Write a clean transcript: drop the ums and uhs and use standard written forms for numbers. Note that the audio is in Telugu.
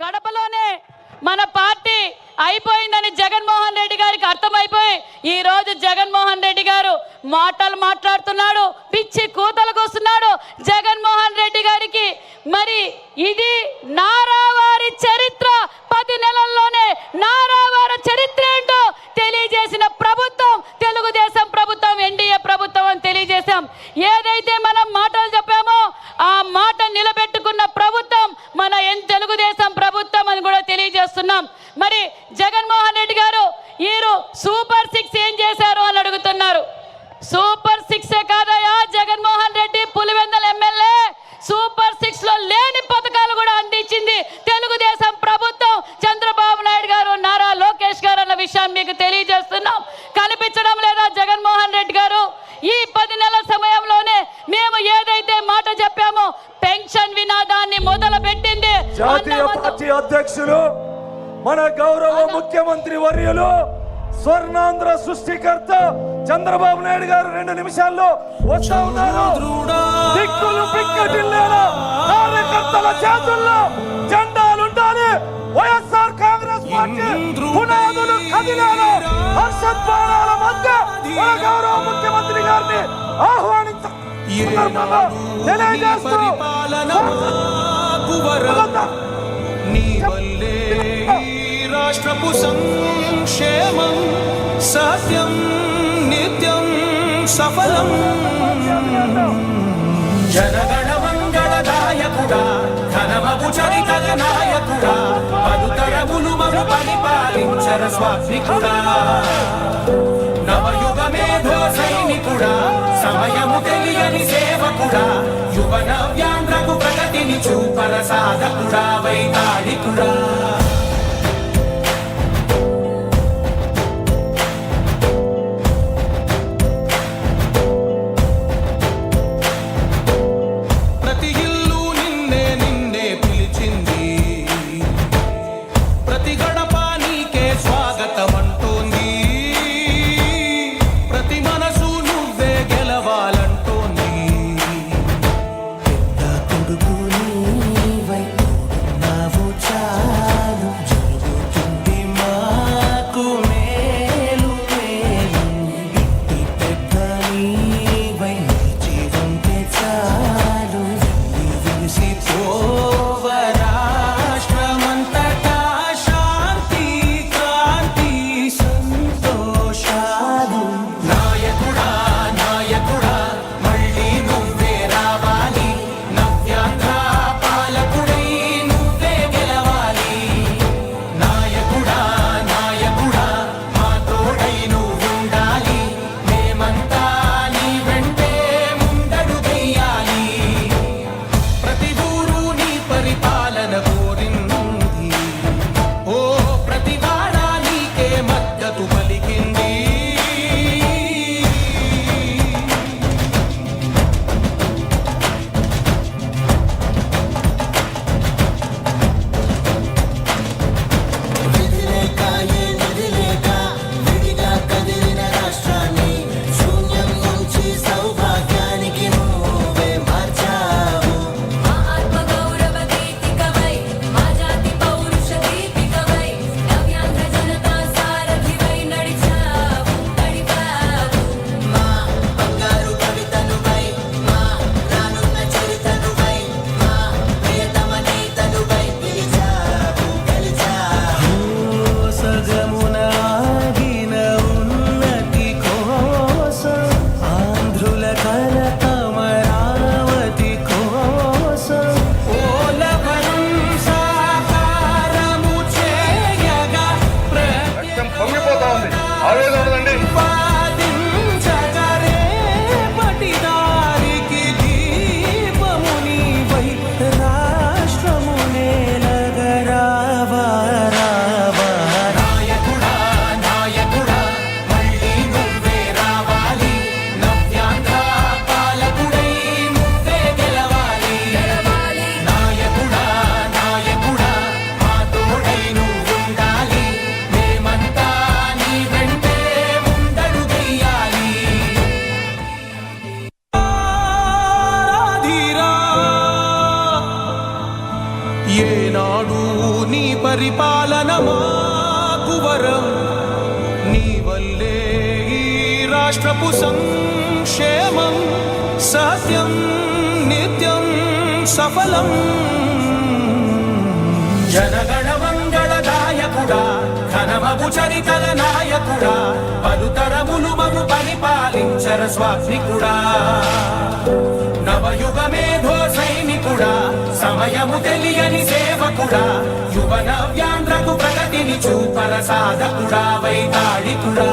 కడపలోనే మన పార్టీ అయిపోయిందని జగన్మోహన్ రెడ్డి గారికి అర్థమైపోయి ఈ రోజు జగన్మోహన్ రెడ్డి గారు మాటలు మాట్లాడుతున్నాడు, పిచ్చి కూతలకు వస్తున్నాడు. జగన్మోహన్ రెడ్డి గారికి మరి ఇది నారావారి చరిత్ర, 10 నెలల్లోనే నారావారి చరిత్ర ఏంటో తెలియజేసిన ప్రభుత్వం తెలుగుదేశం ప్రభుత్వం, ఎన్డీఏ ప్రభుత్వం అని తెలియజేశాం. ఏదైతే మనం మాటలు చెప్పామో ఆ మాట నిలబెట్టుకున్న ప్రభుత్వం మన తెలుగుదేశం ప్రభుత్వం అని కూడా తెలియజేస్తున్నాం. మరి జగన్మోహన్ రెడ్డి గారు ఈరు సూపర్ 6 ఏం చేశారు అని అడుగుతున్నారు. సూపర్ 6 కాదయా జగన్మోహన్ రెడ్డి పులివెందుల ఎమ్మెల్యే. సూపర్ 6 లో లేని పథకాలు కూడా అందించింది తెలుగుదేశం ప్రభుత్వం, చంద్రబాబు నాయుడు గారు, నారా లోకేష్ గారు అన్న విషయాన్ని మీకు తెలియజేస్తున్నాం. కనిపించడం లేదా జగన్మోహన్ రెడ్డి గారు? ఈ 10 నెలల సమయంలోనే మేము ఏదైతే మాట చెప్పామో పెన్షన్ వినాదాన్ని మొదలు పెట్టింది జాతీయ పార్టీ అధ్యక్షులు మన గౌరవ ముఖ్యమంత్రి వర్యులు స్వర్ణాంధ్ర సృష్టికర్త చంద్రబాబు నాయుడు గారు 2 నిమిషాల్లో వస్తా ఉన్నారు. దిక్కులు పిక్కటిల్లేలా కార్యకర్తల చేతుల్లో జెండాలుండాలి. వైఎస్ఆర్ కాంగ్రెస్ పార్టీ పునాదులు కదిలేలా హర్షధ్వానాల మధ్య మన గౌరవ ముఖ్యమంత్రి గారిని ఆహ్వానించ తెలియజేస్తూ రాష్ట్రపు సంక్షేమం సత్యం నిత్యం సఫలం. జనగణ మంగళదాయకుడా ఘనమగు చరితల నాయకుడా పలుతరములు మము పరిపాలించర స్వామికుడా నవయుగ మేధో సైనికుడా సమయము తెలియని సేవకుడా యువన వ్యాంధ్రకు ప్రగతిని చూపర సాధకుడా వైతాళికుడా. పరిపాలన మాకు వరం, నీ వల్లే ఈ రాష్ట్రపు సంక్షేమం సత్యం నిత్యం సఫలం. జనగణ మంగళదాయకుడా, ఘనమగు చరితల నాయకుడా, పలుతరములు మము పరిపాలించర స్వామికుడా. నవయుగ మేధో సైనికుడా, సమయము తెలియని సేవకుడా, యువ నవ్యాంధ్రకు ప్రగతిని చూపర సాధకుడా వైతాళికుడా.